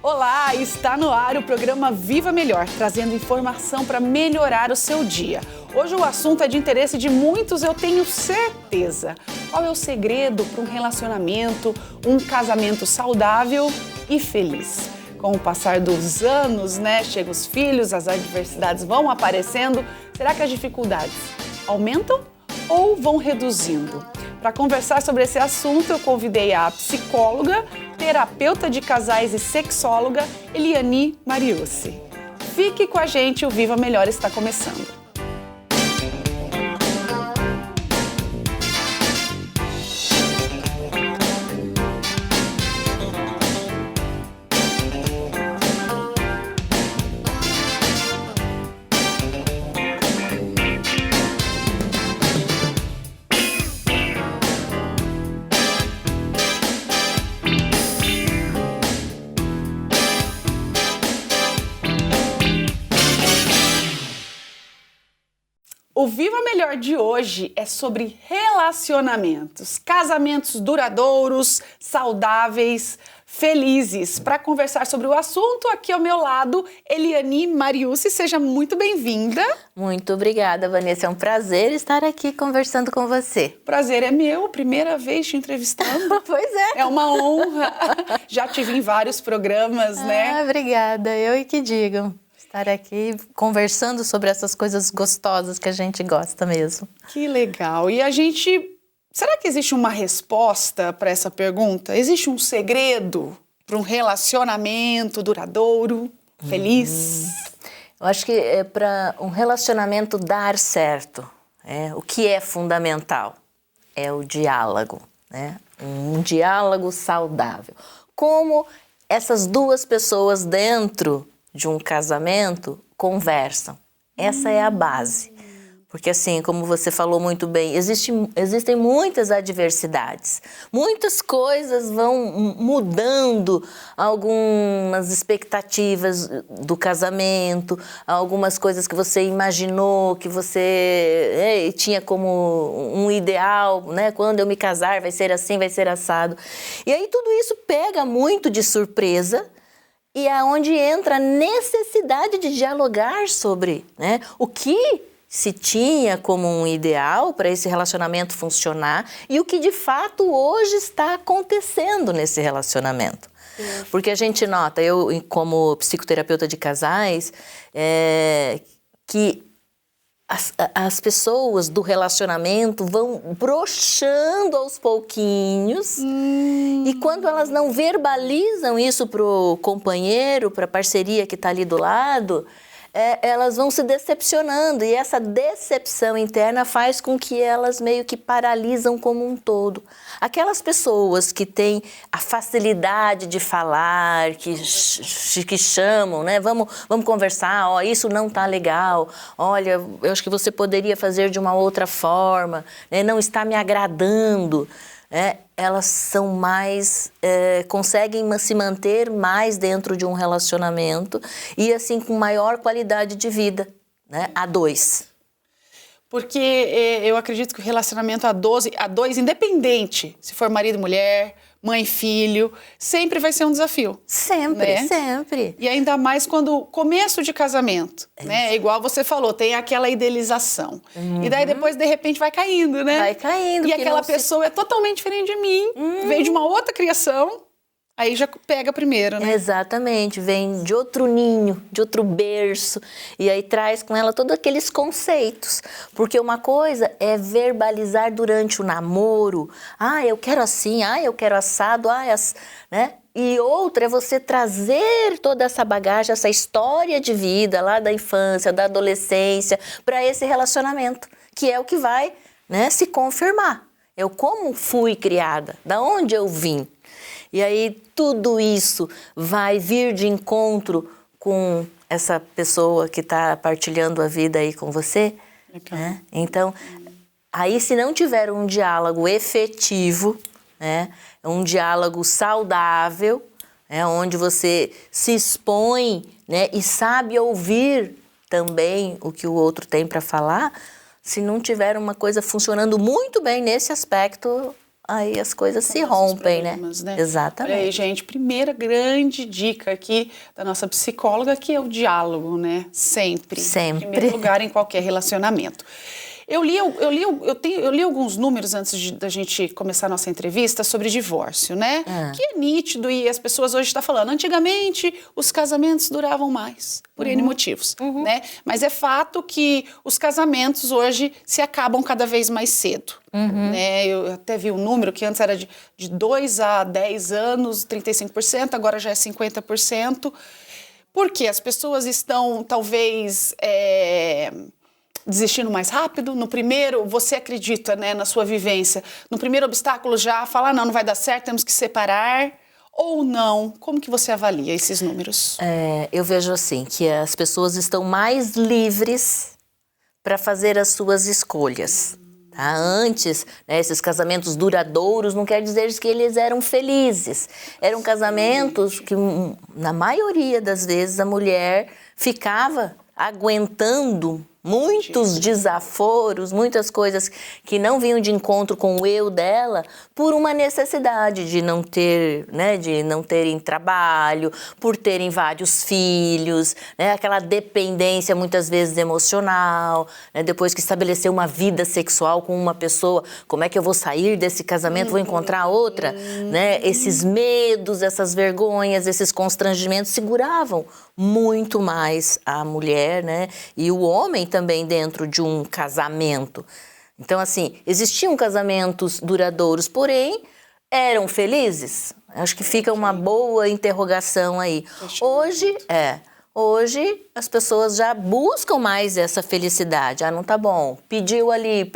Olá, está no ar o programa Viva Melhor, trazendo informação para melhorar o seu dia. Hoje o assunto é de interesse de muitos, eu tenho certeza. Qual é o segredo para um relacionamento, um casamento saudável e feliz? Com o passar dos anos, chegam os filhos, as adversidades vão aparecendo. Será que as dificuldades aumentam ou vão reduzindo? Para conversar sobre esse assunto, eu convidei a psicóloga, terapeuta de casais e sexóloga, Eliane Mariucci. Fique com a gente, o Viva Melhor está começando. O Viva Melhor de hoje é sobre relacionamentos, casamentos duradouros, saudáveis, felizes. Para conversar sobre o assunto, aqui ao meu lado, Eliane Mariucci, seja muito bem-vinda. Muito obrigada, Vanessa, é um prazer estar aqui conversando com você. Prazer é meu, primeira vez te entrevistando. Pois é. É uma honra. Já tive em vários programas, né? Obrigada, eu e que digam. Estar aqui conversando sobre essas coisas gostosas que a gente gosta mesmo. Que legal. E será que existe uma resposta para essa pergunta? Existe um segredo para um relacionamento duradouro, feliz? Eu acho que para um relacionamento dar certo, o que é fundamental é o diálogo, um diálogo saudável. Como essas duas pessoas dentro de um casamento conversam. Essa é a base. Porque assim, como você falou muito bem, existem muitas adversidades. Muitas coisas vão mudando algumas expectativas do casamento, algumas coisas que você imaginou, que você tinha como um ideal, quando eu me casar vai ser assim, vai ser assado. E aí tudo isso pega muito de surpresa. E é onde entra a necessidade de dialogar sobre o que se tinha como um ideal para esse relacionamento funcionar e o que de fato hoje está acontecendo nesse relacionamento. Porque a gente nota, eu como psicoterapeuta de casais, que as pessoas do relacionamento vão broxando aos pouquinhos e quando elas não verbalizam isso pro companheiro, pra parceria que está ali do lado, elas vão se decepcionando e essa decepção interna faz com que elas meio que paralisam como um todo. Aquelas pessoas que têm a facilidade de falar, que chamam, vamos conversar, isso não tá legal, olha, eu acho que você poderia fazer de uma outra forma, não está me agradando. Elas são mais, conseguem se manter mais dentro de um relacionamento e assim com maior qualidade de vida, a dois. Porque eu acredito que o relacionamento a dois, independente se for marido e mulher, mãe e filho, sempre vai ser um desafio. Sempre, sempre. E ainda mais quando começo de casamento, Igual você falou, tem aquela idealização. E daí depois, de repente, vai caindo, Vai caindo. E aquela pessoa é totalmente diferente de mim, veio de uma outra criação, aí já pega primeiro, Exatamente, vem de outro ninho, de outro berço, e aí traz com ela todos aqueles conceitos. Porque uma coisa é verbalizar durante o namoro, eu quero assim, eu quero assado, E outra é você trazer toda essa bagagem, essa história de vida lá da infância, da adolescência, para esse relacionamento, que é o que vai se confirmar. Eu como fui criada, da onde eu vim. E aí tudo isso vai vir de encontro com essa pessoa que está partilhando a vida aí com você. Então, aí se não tiver um diálogo efetivo, um diálogo saudável, onde você se expõe e sabe ouvir também o que o outro tem para falar, se não tiver uma coisa funcionando muito bem nesse aspecto, aí as coisas se rompem, né? Exatamente. Olha aí, gente, primeira grande dica aqui da nossa psicóloga, que é o diálogo, né? Sempre. Sempre. Em primeiro lugar, em qualquer relacionamento. Eu li alguns números antes da gente começar a nossa entrevista sobre divórcio, né? Que é nítido e as pessoas hoje estão falando. Antigamente, os casamentos duravam mais, por N motivos, né? Mas é fato que os casamentos hoje se acabam cada vez mais cedo. Né? Eu até vi um número que antes era de 2 a 10 anos, 35%, agora já é 50%. Porque as pessoas estão, talvez... desistindo mais rápido? No primeiro, você acredita, né, na sua vivência, no primeiro obstáculo já falar, não vai dar certo, temos que separar, ou não? Como que você avalia esses números? Eu vejo assim, que as pessoas estão mais livres para fazer as suas escolhas. Tá? Antes, né, esses casamentos duradouros não quer dizer que eles eram felizes. Eram casamentos que, na maioria das vezes, a mulher ficava aguentando muitos desaforos, muitas coisas que não vinham de encontro com o eu dela, por uma necessidade de não ter, né, de não terem trabalho, por terem vários filhos, né, aquela dependência muitas vezes emocional, né, depois que estabeleceu uma vida sexual com uma pessoa, como é que eu vou sair desse casamento, vou encontrar outra, né? Esses medos, essas vergonhas, esses constrangimentos seguravam muito mais a mulher, né, e o homem também dentro de um casamento. Então, assim, existiam casamentos duradouros, porém, eram felizes? Acho que fica uma boa interrogação aí. Hoje as pessoas já buscam mais essa felicidade. Não tá bom, pediu ali,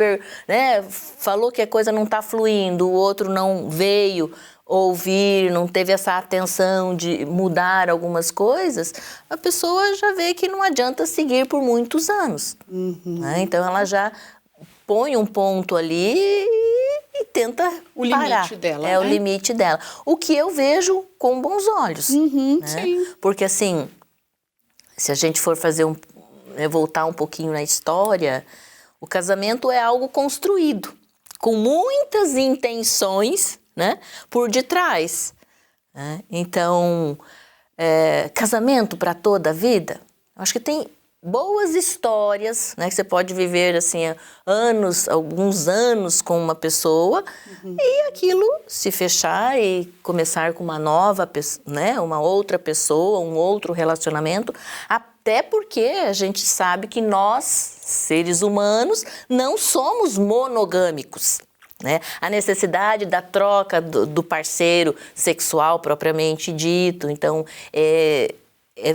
né, falou que a coisa não tá fluindo, o outro não veio ouvir, não teve essa atenção de mudar algumas coisas, a pessoa já vê que não adianta seguir por muitos anos. Né? Então ela já põe um ponto ali e tenta parar. Limite dela. O limite dela. O que eu vejo com bons olhos. Né? Sim. Porque assim, se a gente for voltar um pouquinho na história, o casamento é algo construído, com muitas intenções, né, por detrás. Né? Então, casamento para toda a vida, acho que tem boas histórias, né, que você pode viver assim alguns anos com uma pessoa e aquilo se fechar e começar com uma nova, né, uma outra pessoa, um outro relacionamento, até porque a gente sabe que nós, seres humanos, não somos monogâmicos. Né? A necessidade da troca do parceiro sexual propriamente dito, então é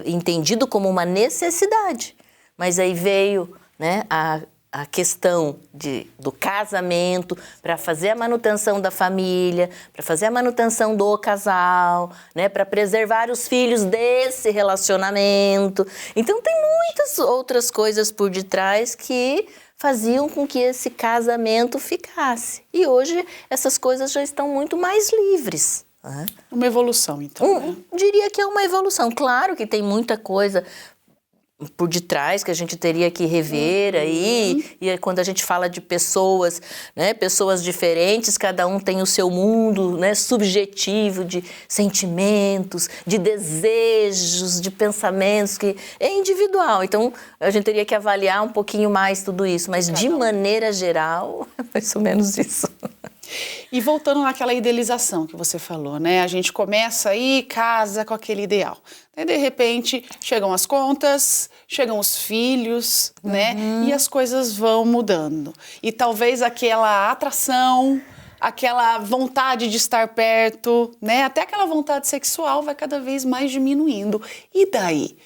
entendido como uma necessidade, mas aí veio, né, a questão do casamento para fazer a manutenção da família, para fazer a manutenção do casal, né, para preservar os filhos desse relacionamento. Então tem muitas outras coisas por detrás que faziam com que esse casamento ficasse. E hoje essas coisas já estão muito mais livres. Né? Uma evolução, então. Né? Diria que é uma evolução. Claro que tem muita coisa por detrás que a gente teria que rever aí, e quando a gente fala de pessoas, né, pessoas diferentes, cada um tem o seu mundo, né, subjetivo de sentimentos, de desejos, de pensamentos, que é individual, então a gente teria que avaliar um pouquinho mais tudo isso, mas de maneira geral, é mais ou menos isso. E voltando naquela idealização que você falou, né? A gente começa aí, casa com aquele ideal. Aí, de repente, chegam as contas, chegam os filhos, né? E as coisas vão mudando. E talvez aquela atração, aquela vontade de estar perto, né? Até aquela vontade sexual vai cada vez mais diminuindo. E daí?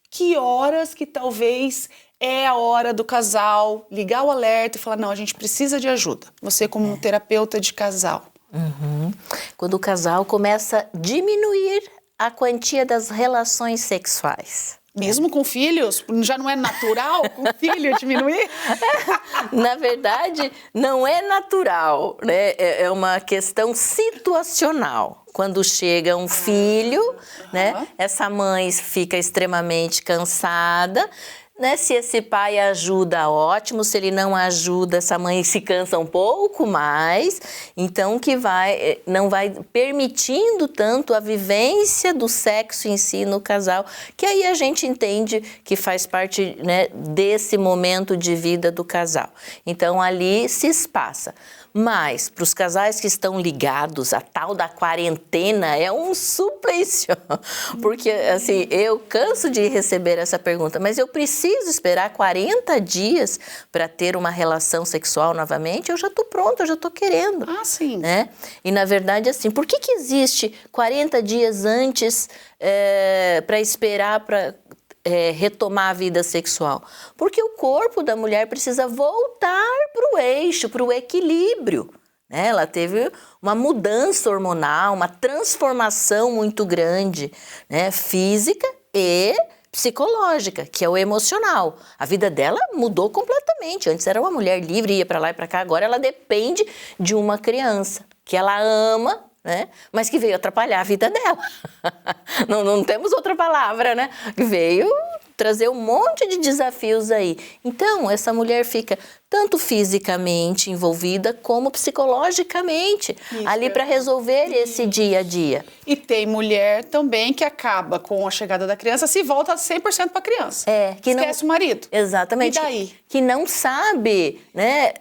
Que horas que talvez é a hora do casal ligar o alerta e falar, não, a gente precisa de ajuda. Você como terapeuta de casal. Quando o casal começa a diminuir a quantia das relações sexuais. Mesmo com filhos? Já não é natural com filho diminuir? Na verdade, não é natural, né? É uma questão situacional. Quando chega um filho, né? Essa mãe fica extremamente cansada, né? Se esse pai ajuda, ótimo. Se ele não ajuda, essa mãe se cansa um pouco mais. Então, que não vai permitindo tanto a vivência do sexo em si no casal, que aí a gente entende que faz parte, né, desse momento de vida do casal. Então, ali se espaça. Mas, para os casais que estão ligados, a tal da quarentena é um suplício. Porque, assim, eu canso de receber essa pergunta, mas eu preciso esperar 40 dias para ter uma relação sexual novamente? Eu já estou pronta, eu já estou querendo. Ah, sim. Né? E, na verdade, assim, por que existe 40 dias antes para esperar para retomar a vida sexual? Porque o corpo da mulher precisa voltar para o eixo, para o equilíbrio. Né? Ela teve uma mudança hormonal, uma transformação muito grande, né? Física e psicológica, que é o emocional. A vida dela mudou completamente. Antes era uma mulher livre, ia para lá e para cá. Agora ela depende de uma criança que ela ama, né? Mas que veio atrapalhar a vida dela. Não temos outra palavra, né? Veio trazer um monte de desafios aí. Então, essa mulher fica tanto fisicamente envolvida como psicologicamente ali para resolver esse dia a dia. E tem mulher também que acaba com a chegada da criança, se volta 100% para a criança. Que esquece o marido. Exatamente. E daí? Que não sabe, né,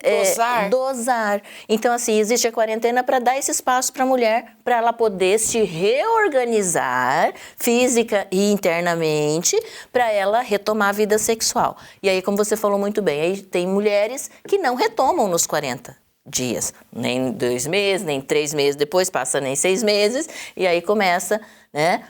dosar. Então, assim, existe a quarentena para dar esse espaço para a mulher, para ela poder se reorganizar física e internamente, para ela retomar a vida sexual. E aí, como você falou muito bem, aí tem mulheres que não retomam nos 40 dias, nem 2 meses, nem 3 meses depois, passa nem 6 meses, e aí começa, né,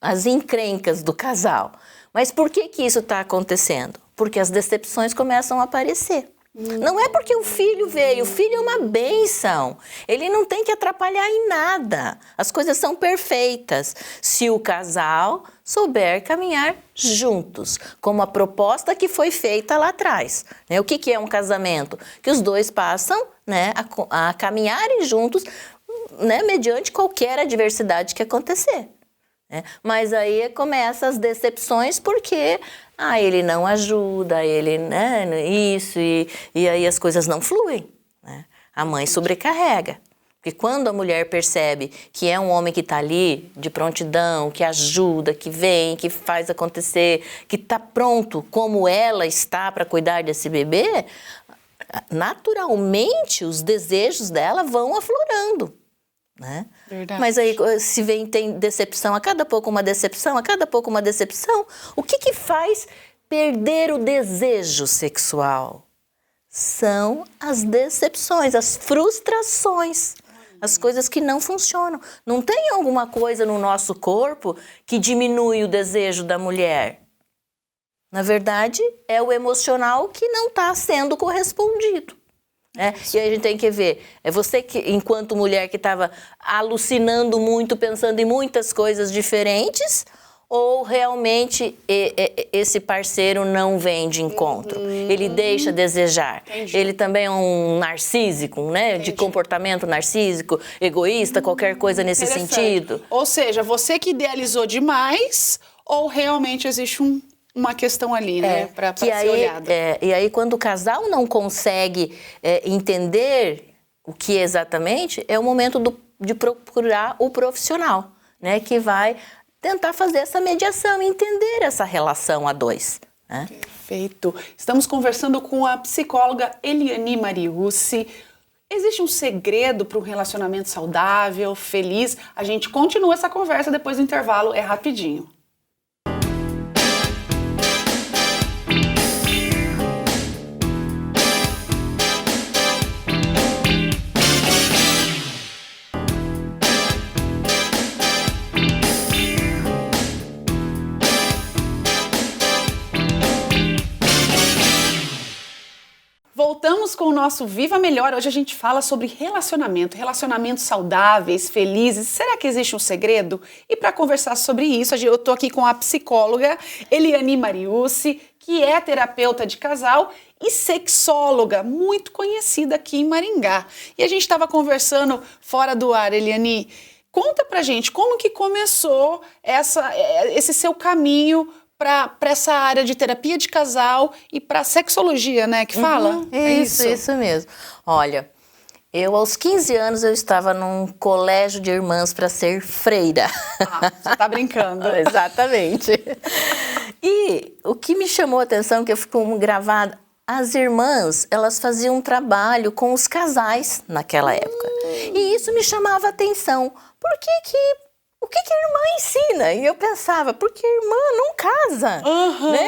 as encrencas do casal. Mas por que isso está acontecendo? Porque as decepções começam a aparecer. Não é porque o filho veio, o filho é uma bênção. Ele não tem que atrapalhar em nada. As coisas são perfeitas se o casal souber caminhar juntos, como a proposta que foi feita lá atrás. O que é um casamento? Que os dois passam, né, a caminharem juntos, né, mediante qualquer adversidade que acontecer. Mas aí começam as decepções porque ele não ajuda, ele, né, isso, e aí as coisas não fluem. Né? A mãe sobrecarrega. Porque quando a mulher percebe que é um homem que está ali de prontidão, que ajuda, que vem, que faz acontecer, que está pronto como ela está para cuidar desse bebê, naturalmente os desejos dela vão aflorando. Né? Mas aí se tem decepção, a cada pouco uma decepção, a cada pouco uma decepção, o que faz perder o desejo sexual? São as decepções, as frustrações, as coisas que não funcionam. Não tem alguma coisa no nosso corpo que diminui o desejo da mulher. Na verdade, é o emocional que não está sendo correspondido. E aí a gente tem que ver, é você que, enquanto mulher que estava alucinando muito, pensando em muitas coisas diferentes, ou realmente esse parceiro não vem de encontro, ele deixa a desejar. Entendi. Ele também é um narcísico, né? De comportamento narcísico, egoísta, qualquer coisa nesse sentido. Ou seja, você que idealizou demais, ou realmente existe uma questão ali, né, para ser olhada. E aí, quando o casal não consegue entender o que exatamente, é o momento de procurar o profissional, né, que vai tentar fazer essa mediação, entender essa relação a dois. Né? Perfeito. Estamos conversando com a psicóloga Eliane Mariucci. Existe um segredo para um relacionamento saudável, feliz? A gente continua essa conversa depois do intervalo, é rapidinho. Voltamos com o nosso Viva Melhor. Hoje a gente fala sobre relacionamentos saudáveis, felizes. Será que existe um segredo? E para conversar sobre isso, eu estou aqui com a psicóloga Eliane Mariucci, que é terapeuta de casal e sexóloga, muito conhecida aqui em Maringá. E a gente estava conversando fora do ar, Eliane. Conta pra gente como que começou esse seu caminho para essa área de terapia de casal e para sexologia, né, que fala? Isso mesmo. Olha, eu aos 15 anos eu estava num colégio de irmãs para ser freira. Ah, você tá brincando. Exatamente. E o que me chamou a atenção, que eu fico gravada, as irmãs, elas faziam um trabalho com os casais naquela época. E isso me chamava a atenção. O que a irmã ensina? E eu pensava, porque a irmã não casa, né?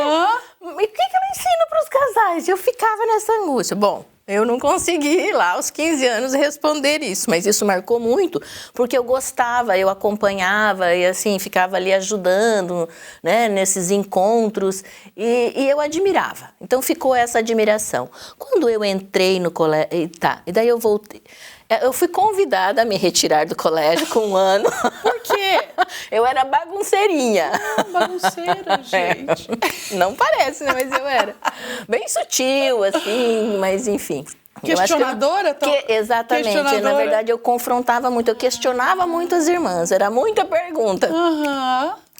E o que ela ensina para os casais? Eu ficava nessa angústia. Bom, eu não consegui lá aos 15 anos responder isso, mas isso marcou muito, porque eu gostava, eu acompanhava e assim, ficava ali ajudando, né, nesses encontros e eu admirava. Então ficou essa admiração. Quando eu entrei no colégio, e daí eu voltei. Eu fui convidada a me retirar do colégio com 1 ano. Por quê? Eu era bagunceirinha. Bagunceira, gente. Não parece, né? Mas eu era. Bem sutil, assim, mas enfim. Questionadora? Exatamente. Questionadora. Na verdade, eu confrontava muito, eu questionava muito as irmãs. Era muita pergunta.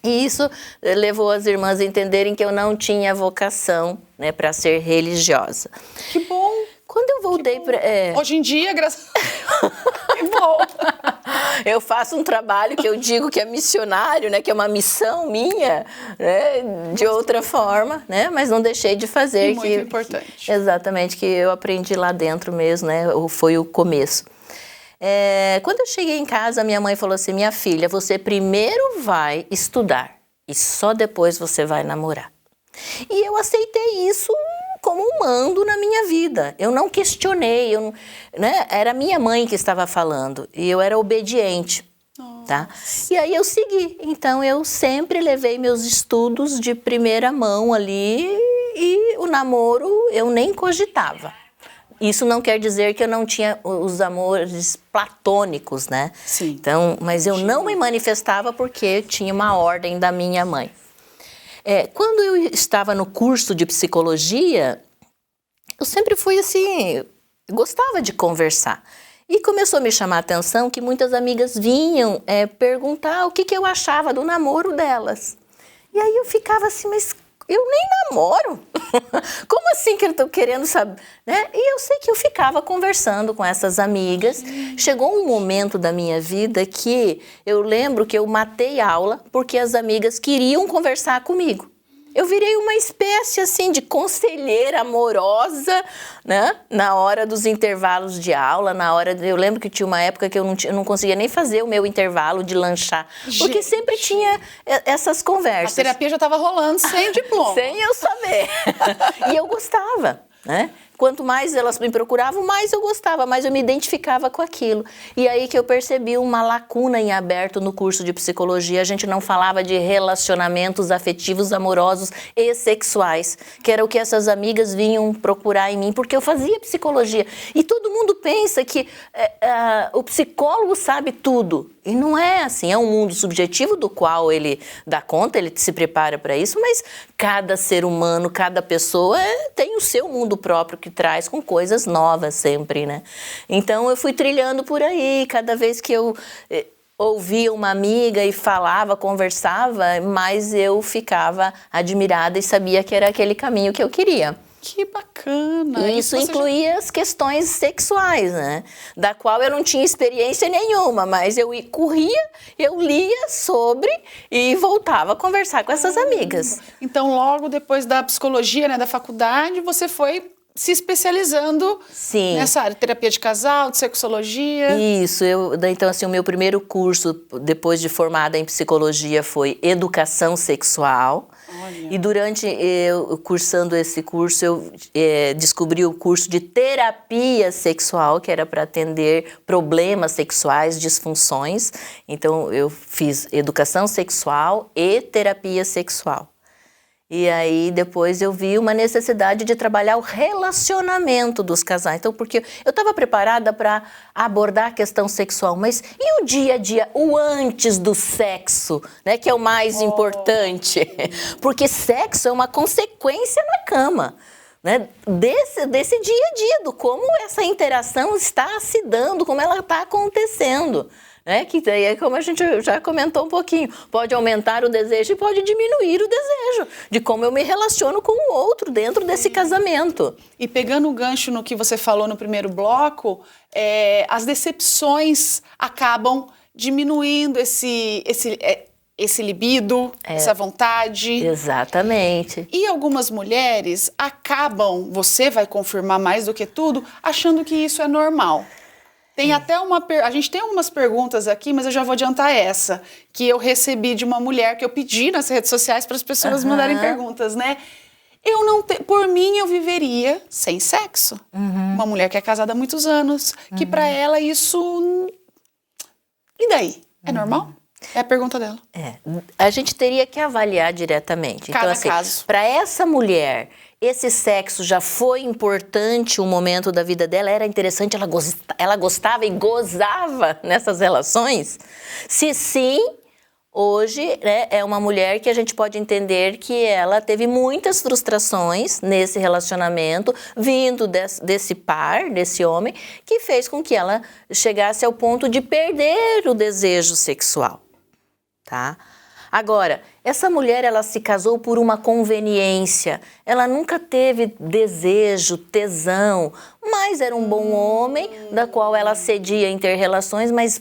E isso levou as irmãs a entenderem que eu não tinha vocação, né, para ser religiosa. Que bom. Quando eu voltei para... Hoje em dia, graças a Deus, que bom. Eu faço um trabalho que eu digo que é missionário, né, que é uma missão minha, né, de outra forma, né, mas não deixei de fazer. Muito importante. Exatamente, que eu aprendi lá dentro mesmo, né, foi o começo. Quando eu cheguei em casa, minha mãe falou assim, minha filha, você primeiro vai estudar e só depois você vai namorar. E eu aceitei isso como um mando na minha vida. Eu não questionei, né? Era minha mãe que estava falando e eu era obediente, tá? E aí eu segui. Então eu sempre levei meus estudos de primeira mão ali e o namoro eu nem cogitava. Isso não quer dizer que eu não tinha os amores platônicos, né? Sim. Então, mas eu não me manifestava porque tinha uma ordem da minha mãe. Quando eu estava no curso de psicologia, eu sempre fui assim, gostava de conversar. E começou a me chamar a atenção que muitas amigas vinham perguntar o que eu achava do namoro delas. E aí eu ficava assim, mas eu nem namoro. Como assim que eu estou querendo saber? Né? E eu sei que eu ficava conversando com essas amigas. Chegou um momento da minha vida que eu lembro que eu matei aula porque as amigas queriam conversar comigo. Eu virei uma espécie assim de conselheira amorosa, né? Na hora dos intervalos de aula, eu lembro que tinha uma época que eu não conseguia nem fazer o meu intervalo de lanchar, porque sempre tinha essas conversas. A terapia já estava rolando sem diploma. Sem eu saber. E eu gostava, né? Quanto mais elas me procuravam, mais eu gostava, mais eu me identificava com aquilo. E aí que eu percebi uma lacuna em aberto no curso de psicologia. A gente não falava de relacionamentos afetivos, amorosos e sexuais, que era o que essas amigas vinham procurar em mim, porque eu fazia psicologia. E todo mundo pensa que o psicólogo sabe tudo. E não é assim, é um mundo subjetivo do qual ele dá conta, ele se prepara para isso, mas cada ser humano, cada pessoa tem o seu mundo próprio que traz com coisas novas sempre, né? Então eu fui trilhando por aí, cada vez que eu ouvia uma amiga e falava, conversava, mais eu ficava admirada e sabia que era aquele caminho que eu queria. Que bacana! E isso incluía as questões sexuais, né? Da qual eu não tinha experiência nenhuma, mas eu corria, eu lia sobre e voltava a conversar com essas amigas. Então, logo depois da psicologia, né, da faculdade, você foi se especializando nessa área, terapia de casal, de sexologia. Isso, então assim, o meu primeiro curso, depois de formada em psicologia, foi educação sexual. Olha. E durante eu cursando esse curso, eu descobri o curso de terapia sexual, que era para atender problemas sexuais, disfunções. Então, eu fiz educação sexual e terapia sexual. E aí, depois eu vi uma necessidade de trabalhar o relacionamento dos casais. Então, porque eu estava preparada para abordar a questão sexual, mas e o dia a dia, o antes do sexo, né, que é o mais importante? Porque sexo é uma consequência na cama, né, desse dia a dia, do como essa interação está se dando, como ela está acontecendo. né? Que daí é como a gente já comentou um pouquinho. Pode aumentar o desejo e pode diminuir o desejo de como eu me relaciono com o outro dentro desse casamento. E pegando o gancho no que você falou no primeiro bloco, as decepções acabam diminuindo esse libido, essa vontade. Exatamente. E algumas mulheres acabam, você vai confirmar mais do que tudo, achando que isso é normal. Tem até a gente tem algumas perguntas aqui, mas eu já vou adiantar essa, que eu recebi de uma mulher que eu pedi nas redes sociais para as pessoas mandarem perguntas, né? Por mim, eu viveria sem sexo. Uma mulher que é casada há muitos anos, que para ela isso... E daí? É normal? É a pergunta dela. A gente teria que avaliar diretamente. Cada então, caso. Para essa mulher, esse sexo já foi importante um momento da vida dela? Era interessante? Ela gostava e gozava nessas relações? Se sim, hoje, né, é uma mulher que a gente pode entender que ela teve muitas frustrações nesse relacionamento, vindo desse par, desse homem, que fez com que ela chegasse ao ponto de perder o desejo sexual. Tá? Agora, essa mulher, ela se casou por uma conveniência, ela nunca teve desejo, tesão, mas era um bom homem, da qual ela cedia em ter relações, mas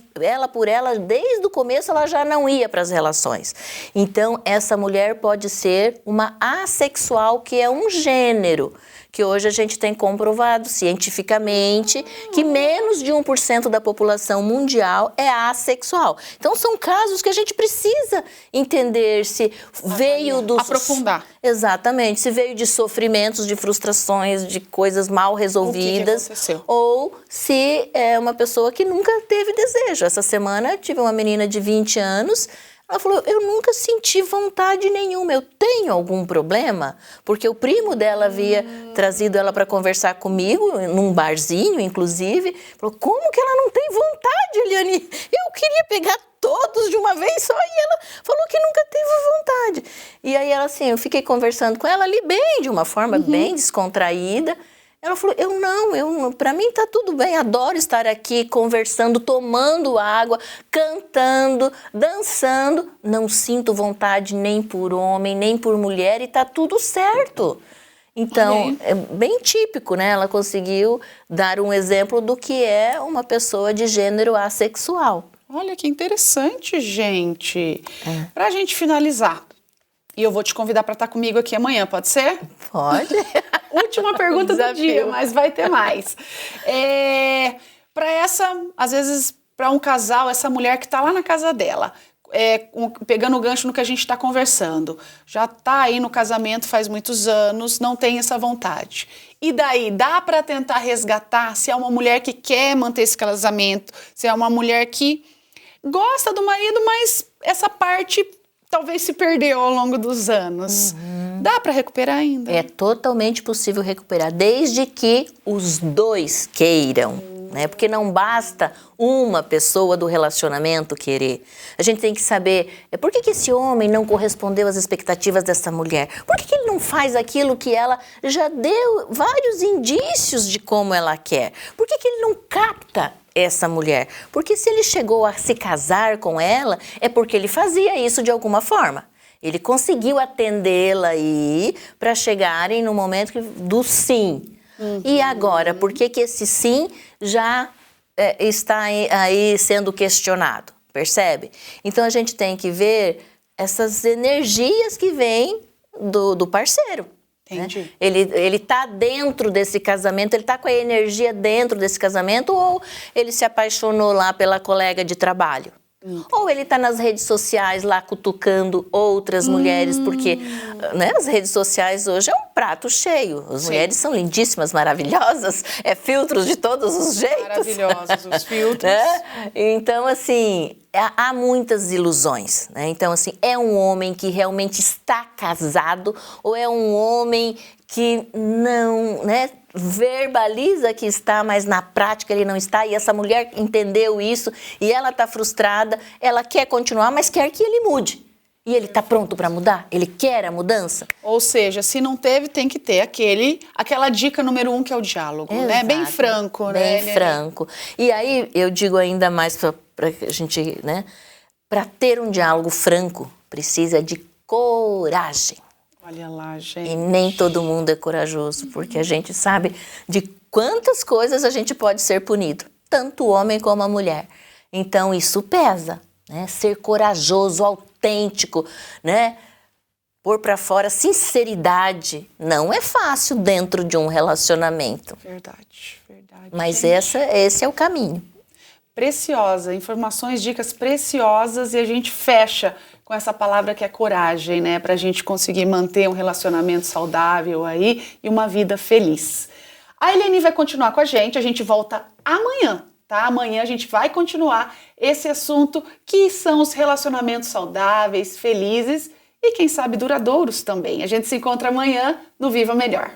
por ela, desde o começo, ela já não ia para as relações. Então, essa mulher pode ser uma assexual, que é um gênero, que hoje a gente tem comprovado cientificamente que menos de 1% da população mundial é assexual. Então, são casos que a gente precisa entender se veio dos... Aprofundar. Exatamente, se veio de sofrimentos, de frustrações, de coisas mal resolvidas, ou se é uma pessoa que nunca teve desejo. Essa semana eu tive uma menina de 20 anos, ela falou, eu nunca senti vontade nenhuma, eu tenho algum problema? Porque o primo dela havia trazido ela para conversar comigo, num barzinho, inclusive. Falou, como que ela não tem vontade, Eliane? Eu queria pegar todos de uma vez só, e ela falou que nunca teve vontade. E aí, ela assim, eu fiquei conversando com ela ali bem, de uma forma bem descontraída. Ela falou, para mim tá tudo bem, adoro estar aqui conversando, tomando água, cantando, dançando. Não sinto vontade nem por homem, nem por mulher e tá tudo certo. Então, é bem típico, né? Ela conseguiu dar um exemplo do que é uma pessoa de gênero assexual. Olha que interessante, gente. Pra gente finalizar, e eu vou te convidar para estar comigo aqui amanhã, pode ser? Pode. Última pergunta do dia, mas vai ter mais. Às vezes, para um casal, essa mulher que está lá na casa dela, pegando o gancho no que a gente está conversando, já está aí no casamento faz muitos anos, não tem essa vontade. E daí, dá para tentar resgatar se é uma mulher que quer manter esse casamento, se é uma mulher que gosta do marido, mas essa parte talvez se perdeu ao longo dos anos. Dá para recuperar ainda? É totalmente possível recuperar, desde que os dois queiram, né? Porque não basta uma pessoa do relacionamento querer. A gente tem que saber por que esse homem não correspondeu às expectativas dessa mulher? Por que ele não faz aquilo que ela já deu vários indícios de como ela quer? Por que ele não capta essa mulher? Porque se ele chegou a se casar com ela, é porque ele fazia isso de alguma forma. Ele conseguiu atendê-la aí para chegarem no momento do sim. E agora, por que esse sim já está aí sendo questionado? Percebe? Então, a gente tem que ver essas energias que vêm do parceiro. Entendi. Né? Ele está dentro desse casamento, ele está com a energia dentro desse casamento, ou ele se apaixonou lá pela colega de trabalho? Ou ele está nas redes sociais lá cutucando outras mulheres, porque né, as redes sociais hoje é um prato cheio. As mulheres são lindíssimas, maravilhosas, filtros de todos os jeitos. Maravilhosos os filtros. Né? Então, assim, há muitas ilusões. Né? Então, assim, é um homem que realmente está casado ou é um homem que não, né, verbaliza que está, mas na prática ele não está, e essa mulher entendeu isso e ela está frustrada, ela quer continuar, mas quer que ele mude. E ele está pronto para mudar? Ele quer a mudança? Ou seja, se não teve, tem que ter aquela dica número 1, que é o diálogo, né? Bem franco, né? Bem franco. E aí eu digo ainda mais para a gente, né? Para ter um diálogo franco, precisa de coragem. Olha lá, gente. E nem todo mundo é corajoso, porque a gente sabe de quantas coisas a gente pode ser punido, tanto o homem como a mulher. Então isso pesa, né? Ser corajoso, autêntico, né? Pôr para fora sinceridade não é fácil dentro de um relacionamento. Verdade, verdade. Mas gente. esse é o caminho. Preciosa, informações, dicas preciosas, e a gente fecha com essa palavra que é coragem, né? Pra gente conseguir manter um relacionamento saudável aí e uma vida feliz. A Eleni vai continuar com a gente volta amanhã, tá? Amanhã a gente vai continuar esse assunto que são os relacionamentos saudáveis, felizes e quem sabe duradouros também. A gente se encontra amanhã no Viva Melhor.